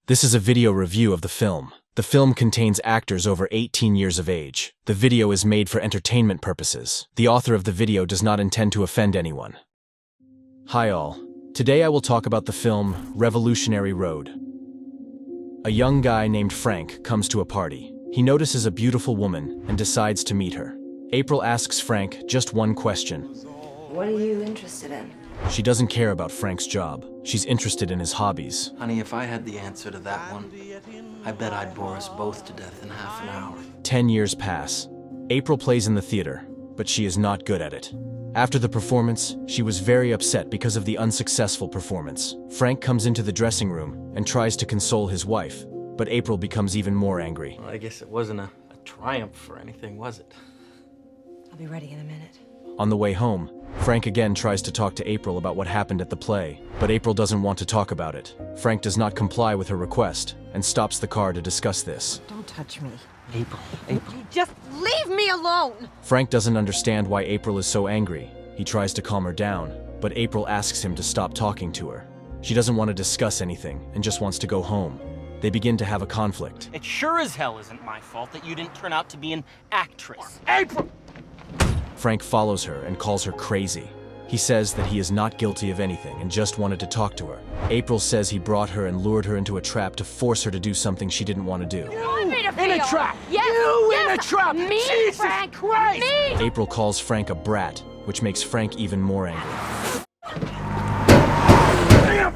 This is a video review of the film. The film contains actors over 18 years of age. The video is made for entertainment purposes. The author of the video does not intend to offend anyone. Hi all. Today I will talk about the film Revolutionary Road. A young guy named Frank comes to a party. He notices a beautiful woman and decides to meet her. April asks Frank just one question. What are you interested in? She doesn't care about Frank's job. She's interested in his hobbies. Honey, if I had the answer to that one, I bet I'd bore us both to death in half an hour. 10 years pass. April plays in the theater, but she is not good at it. After the performance, she was very upset because of the unsuccessful performance. Frank comes into the dressing room and tries to console his wife, but April becomes even more angry. Well, I guess it wasn't a triumph or anything, was it? I'll be ready in a minute. On the way home, Frank again tries to talk to April about what happened at the play, but April doesn't want to talk about it. Frank does not comply with her request and stops the car to discuss this. Don't touch me. April. Just leave me alone! Frank doesn't understand why April is so angry. He tries to calm her down, but April asks him to stop talking to her. She doesn't want to discuss anything and just wants to go home. They begin to have a conflict. It sure as hell isn't my fault that you didn't turn out to be an actress. April! Frank follows her and calls her crazy. He says that he is not guilty of anything and just wanted to talk to her. April says he brought her and lured her into a trap to force her to do something she didn't want to do. In a trap! Yes, You yes, in a trap! Me, Jesus Frank! Christ! Me! April calls Frank a brat, which makes Frank even more angry.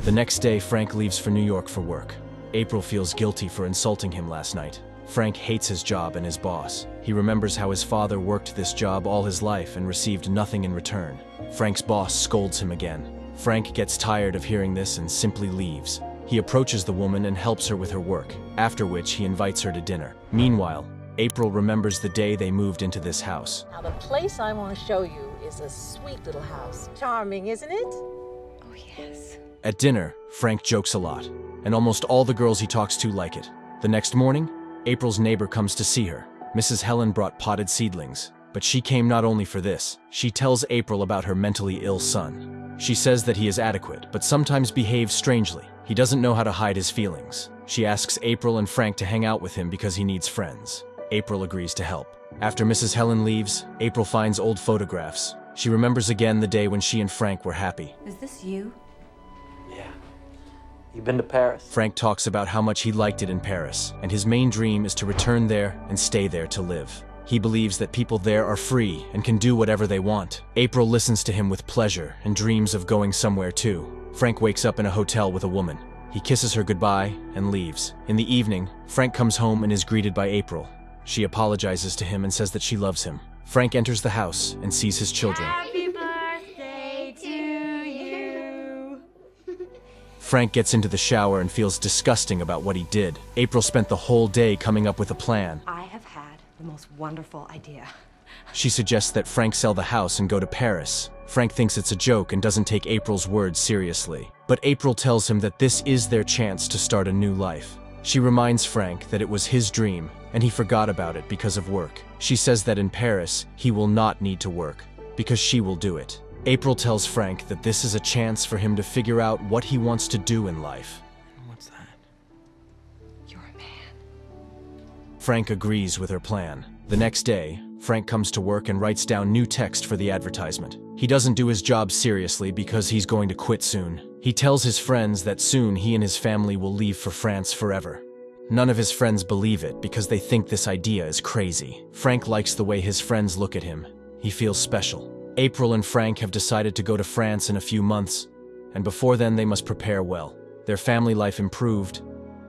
The next day, Frank leaves for New York for work. April feels guilty for insulting him last night. Frank hates his job and his boss. He remembers how his father worked this job all his life and received nothing in return. Frank's boss scolds him again. Frank gets tired of hearing this and simply leaves. He approaches the woman and helps her with her work, after which he invites her to dinner. Meanwhile, April remembers the day they moved into this house. Now the place I want to show you is a sweet little house. Charming, isn't it? Oh, yes. At dinner, Frank jokes a lot, and almost all the girls he talks to like it. The next morning, April's neighbor comes to see her. Mrs. Helen brought potted seedlings, but she came not only for this. She tells April about her mentally ill son. She says that he is adequate, but sometimes behaves strangely. He doesn't know how to hide his feelings. She asks April and Frank to hang out with him because he needs friends. April agrees to help. After Mrs. Helen leaves, April finds old photographs. She remembers again the day when she and Frank were happy. Is this you? Yeah. You been to Paris? Frank talks about how much he liked it in Paris, and his main dream is to return there and stay there to live. He believes that people there are free and can do whatever they want. April listens to him with pleasure and dreams of going somewhere too. Frank wakes up in a hotel with a woman. He kisses her goodbye and leaves. In the evening, Frank comes home and is greeted by April. She apologizes to him and says that she loves him. Frank enters the house and sees his children. Happy birthday to you! Frank gets into the shower and feels disgusting about what he did. April spent the whole day coming up with a plan. I have had the most wonderful idea. She suggests that Frank sell the house and go to Paris. Frank thinks it's a joke and doesn't take April's words seriously. But April tells him that this is their chance to start a new life. She reminds Frank that it was his dream, and he forgot about it because of work. She says that in Paris, he will not need to work, because she will do it. April tells Frank that this is a chance for him to figure out what he wants to do in life. What's that? You're a man. Frank agrees with her plan. The next day, Frank comes to work and writes down new text for the advertisement. He doesn't do his job seriously because he's going to quit soon. He tells his friends that soon he and his family will leave for France forever. None of his friends believe it because they think this idea is crazy. Frank likes the way his friends look at him. He feels special. April and Frank have decided to go to France in a few months, and before then they must prepare well. Their family life improved,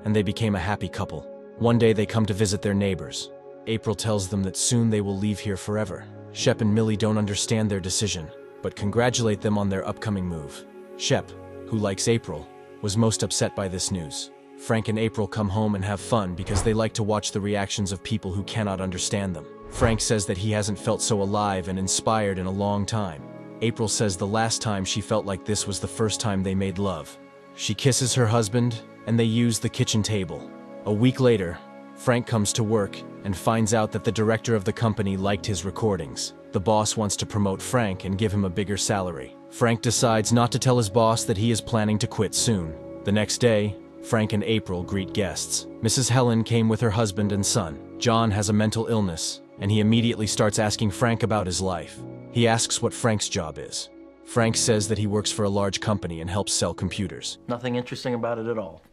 and they became a happy couple. One day they come to visit their neighbors. April tells them that soon they will leave here forever. Shep and Millie don't understand their decision, but congratulate them on their upcoming move. Shep, who likes April, was most upset by this news. Frank and April come home and have fun because they like to watch the reactions of people who cannot understand them. Frank says that he hasn't felt so alive and inspired in a long time. April says the last time she felt like this was the first time they made love. She kisses her husband, and they use the kitchen table. A week later, Frank comes to work and finds out that the director of the company liked his recordings. The boss wants to promote Frank and give him a bigger salary. Frank decides not to tell his boss that he is planning to quit soon. The next day, Frank and April greet guests. Mrs. Helen came with her husband and son. John has a mental illness, and he immediately starts asking Frank about his life. He asks what Frank's job is. Frank says that he works for a large company and helps sell computers. Nothing interesting about it at all.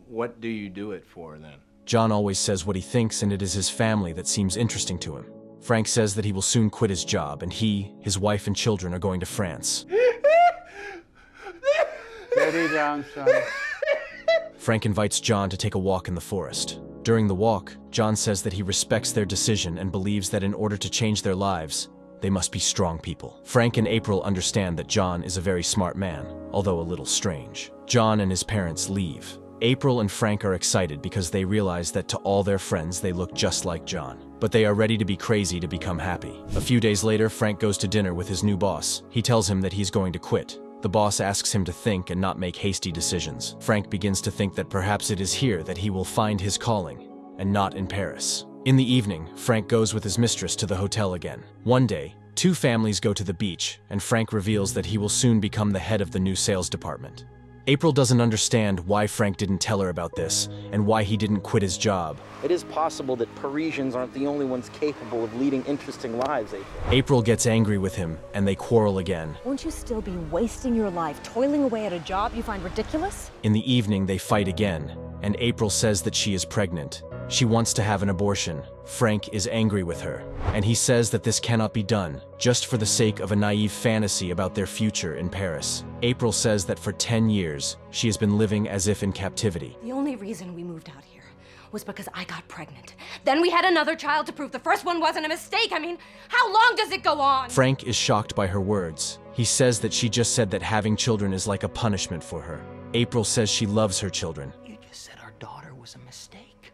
What do you do it for, then? John always says what he thinks, and it is his family that seems interesting to him. Frank says that he will soon quit his job, and he, his wife, and children are going to France. Steady down, son. Frank invites John to take a walk in the forest. During the walk, John says that he respects their decision and believes that in order to change their lives, they must be strong people. Frank and April understand that John is a very smart man, although a little strange. John and his parents leave. April and Frank are excited because they realize that to all their friends they look just like John. But they are ready to be crazy to become happy. A few days later, Frank goes to dinner with his new boss. He tells him that he's going to quit. The boss asks him to think and not make hasty decisions. Frank begins to think that perhaps it is here that he will find his calling, and not in Paris. In the evening, Frank goes with his mistress to the hotel again. One day, two families go to the beach, and Frank reveals that he will soon become the head of the new sales department. April doesn't understand why Frank didn't tell her about this, and why he didn't quit his job. It is possible that Parisians aren't the only ones capable of leading interesting lives, April. April gets angry with him, and they quarrel again. Won't you still be wasting your life toiling away at a job you find ridiculous? In the evening, they fight again, and April says that she is pregnant. She wants to have an abortion. Frank is angry with her, and he says that this cannot be done, just for the sake of a naive fantasy about their future in Paris. April says that for 10 years, she has been living as if in captivity. The only reason we moved out here was because I got pregnant. Then we had another child to prove the first one wasn't a mistake. I mean, how long does it go on? Frank is shocked by her words. He says that she just said that having children is like a punishment for her. April says she loves her children. You just said our daughter was a mistake.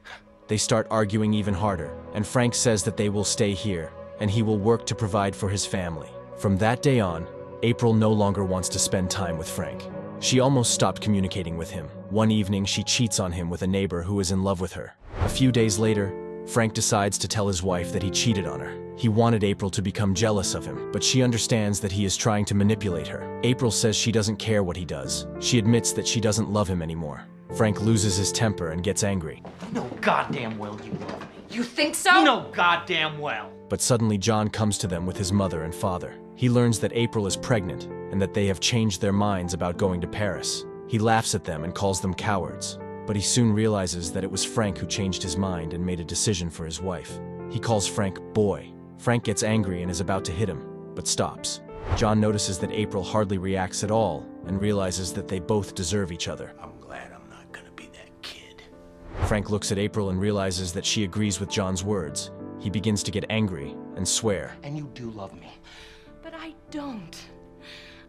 They start arguing even harder, and Frank says that they will stay here, and he will work to provide for his family. From that day on, April no longer wants to spend time with Frank. She almost stopped communicating with him. One evening, she cheats on him with a neighbor who is in love with her. A few days later, Frank decides to tell his wife that he cheated on her. He wanted April to become jealous of him, but she understands that he is trying to manipulate her. April says she doesn't care what he does. She admits that she doesn't love him anymore. Frank loses his temper and gets angry. You know goddamn well you love me. You think so? You know goddamn well. But suddenly John comes to them with his mother and father. He learns that April is pregnant and that they have changed their minds about going to Paris. He laughs at them and calls them cowards. But he soon realizes that it was Frank who changed his mind and made a decision for his wife. He calls Frank boy. Frank gets angry and is about to hit him, but stops. John notices that April hardly reacts at all and realizes that they both deserve each other. I'm glad I'm not gonna be that kid. Frank looks at April and realizes that she agrees with John's words. He begins to get angry and swear. And you do love me. But I don't.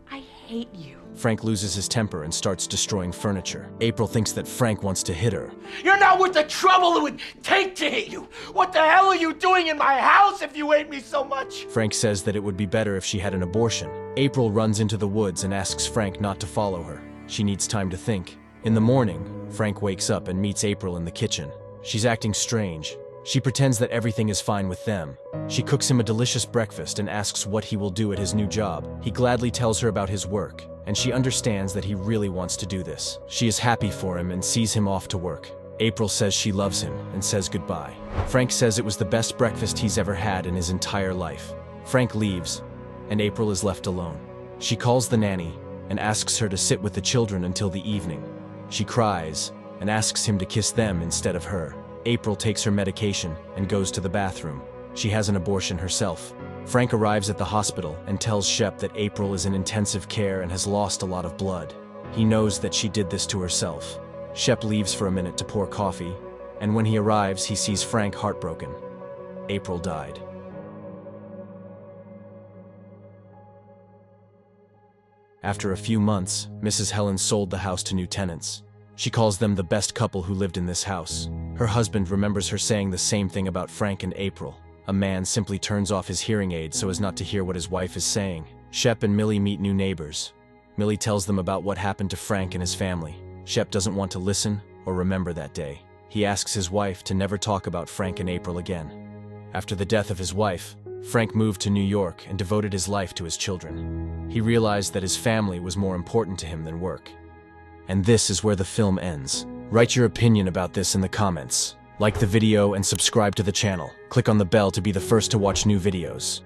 I hate you. Frank loses his temper and starts destroying furniture. April thinks that Frank wants to hit her. You're not worth the trouble it would take to hit you. What the hell are you doing in my house if you hate me so much? Frank says that it would be better if she had an abortion. April runs into the woods and asks Frank not to follow her. She needs time to think. In the morning, Frank wakes up and meets April in the kitchen. She's acting strange. She pretends that everything is fine with them. She cooks him a delicious breakfast and asks what he will do at his new job. He gladly tells her about his work, and she understands that he really wants to do this. She is happy for him and sees him off to work. April says she loves him and says goodbye. Frank says it was the best breakfast he's ever had in his entire life. Frank leaves, and April is left alone. She calls the nanny and asks her to sit with the children until the evening. She cries and asks him to kiss them instead of her. April takes her medication and goes to the bathroom. She has an abortion herself. Frank arrives at the hospital and tells Shep that April is in intensive care and has lost a lot of blood. He knows that she did this to herself. Shep leaves for a minute to pour coffee, and when he arrives, he sees Frank heartbroken. April died. After a few months, Mrs. Helen sold the house to new tenants. She calls them the best couple who lived in this house. Her husband remembers her saying the same thing about Frank and April. A man simply turns off his hearing aid so as not to hear what his wife is saying. Shep and Millie meet new neighbors. Millie tells them about what happened to Frank and his family. Shep doesn't want to listen or remember that day. He asks his wife to never talk about Frank and April again. After the death of his wife, Frank moved to New York and devoted his life to his children. He realized that his family was more important to him than work. And this is where the film ends. Write your opinion about this in the comments. Like the video and subscribe to the channel. Click on the bell to be the first to watch new videos.